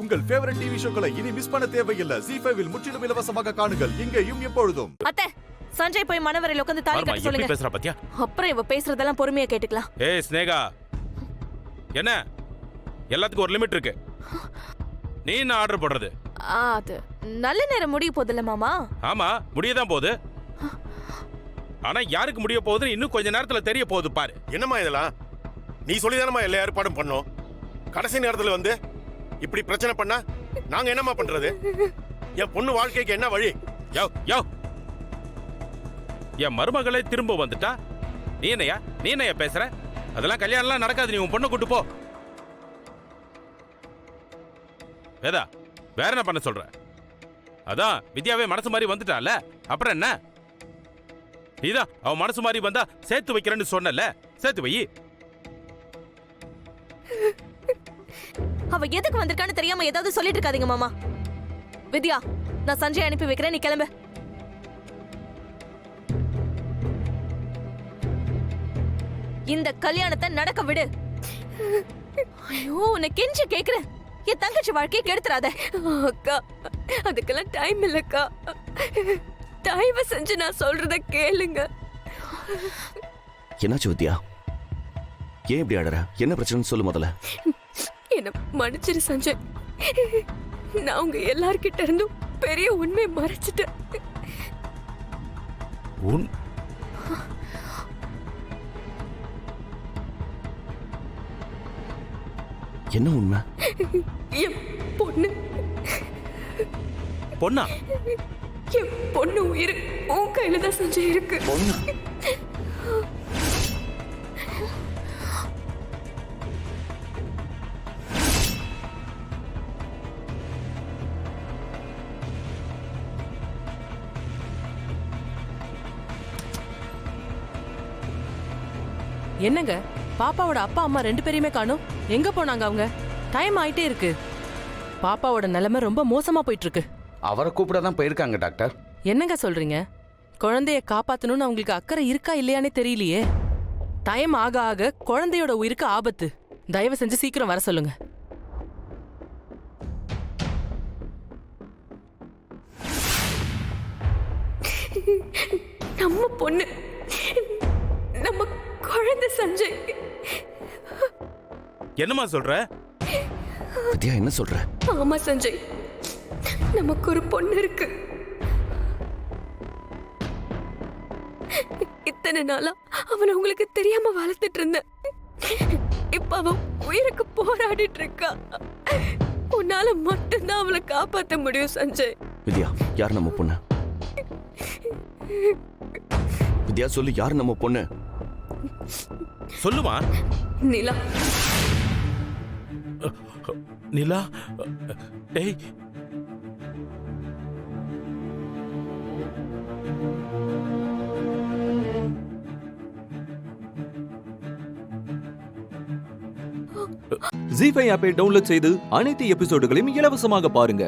உங்கள் favourite TV ஷோக்களை இனி miss பண்ண தேவையில்லை. ZEE5 இல் முற்றிலும் இலவசமாக காணுங்கள். இங்கேயும் எப்பொழுதும். அத்தை, சஞ்சய் போய் மனவரையில உட்கார்ந்து தாலி கட்ட சொல்லுங்க. பேசுற பாத்தியா? அப்புறம் இவ பேசுறதெல்லாம் பொறுமையா கேட்டுக்கலாம். ஏய் ஸ்னேகா, என்ன எல்லாத்துக்கும் ஒரு லிமிட் இருக்கு. நீ என்ன ஆர்டர் போடுறது? அது நல்ல நேரம் முடிய போதில்ல மாமா. ஆமா, முடியதான் போகுது. ஆனா யாருக்கு முடிய போகுதுன்னு இன்னும் கொஞ்ச நேரத்துல தெரிய போகுது பாரு. என்னம்மா இதெல்லாம்? நீ சொல்லிதானமா எல்லா ஏற்பாடும் பண்ணோம். கடைசி நேரத்துல வந்து இப்படி பிரச்சனை பண்ணா நாங்க என்னம்மா பண்றது? என் பொண்ணு வாழ்க்கைக்கு என்ன வழி? யோ யோ, என் மருமகளே திரும்ப வந்துட்டா நீ என்னையா பேசுற? அதெல்லாம் கல்யாணம்லாம் நடக்காது. நீ உன் பொண்ணை கூட்டு போ. வேதா, வேற என்ன பண்ண சொல்ற? அதான் வித்யாவே மனசு மாதிரி வந்துட்டால, அப்புறம் என்ன? நீதான் அவன் மனசு மாதிரி வந்தா சேர்த்து வைக்கிறேன்னு சொன்னல, சேர்த்து வை. அவ எதுக்கு வந்திருக்கான்னு தெரியாம ஏதாவது சொல்லிட்டு இருக்காதீங்க மாமா. வித்யா, நான் சஞ்சய் அனுப்பி வைக்கிறேன், நீ கிளம்பு. இந்த கல்யாணத்தை நடக்க விடு. ஐயோ, உன்னை கெஞ்சி கேக்குறேன், என் தங்கச்சி வாழ்க்கையை கெடுத்துறாத. அக்கா, அதுக்கெல்லாம் டைம் இல்லக்கா. தயவு செஞ்சு நான் சொல்றத கேளுங்க. என்னாச்சு வித்யா? ஏன் இப்படி ஆடுற? என்ன பிரச்சனைன்னு சொல்லு முதல்ல. என்ன மன்னிச்சிரு சஞ்சய். நான் உங்க எல்லார்கிட்ட இருந்தும் பெரிய உண்மையை மறைச்சிட்டேன். என்ன உண்மை? என் பொண்ணு பொண்ணா? என் பொண்ணு உயிர் உன் கையில தான் சஞ்சய் இருக்கு. என்னங்க, பாப்பாவோட அப்பா அம்மா 2 பேரையுமே காணோம். எங்க போனாங்க அவங்க? டைம் ஆயிட்டே இருக்கு. பாப்பாவோட நிலைமை ரொம்ப மோசமா போயிட்டு இருக்கு. அவரை கூப்பிட தான் போயிருக்காங்க டாக்டர். என்னங்க சொல்றீங்க? குழந்தைய காப்பாத்தணும்னு அவங்களுக்கு அக்கறை இருக்கா இல்லையானே தெரியலையே. டைம் ஆக ஆக குழந்தையோட உயிருக்கு ஆபத்து. தயவு செஞ்சு சீக்கிரம் வர சொல்லுங்க. நம்ம பொண்ணு, நம்ம குழந்தை சஞ்சய். என்னமா சொல்ற? வித்யா, என்ன சொல்ற? ஆமா சஞ்சய், நமக்கு ஒரு பொண்ணு இருக்கு. இத்தனை நாளா அவனை உங்களுக்கு தெரியாம வளர்த்துட்டு இருந்தேன். இப்ப அவன் உயிருக்கு போராடிட்டு இருக்கா. உன்னால மட்டும்தான் அவளை காப்பாத்த முடியும் சஞ்சய். வித்யா, யார் நம்ம பொண்ணு? வித்யா, சொல்லு, யார் நம்ம பொண்ணு? சொல்லுமா. நிலா. நிலா? டேய், ZEE5 ஆப்பை டவுன்லோட் செய்து அனைத்து எபிசோடுகளையும் இலவசமாக பாருங்க.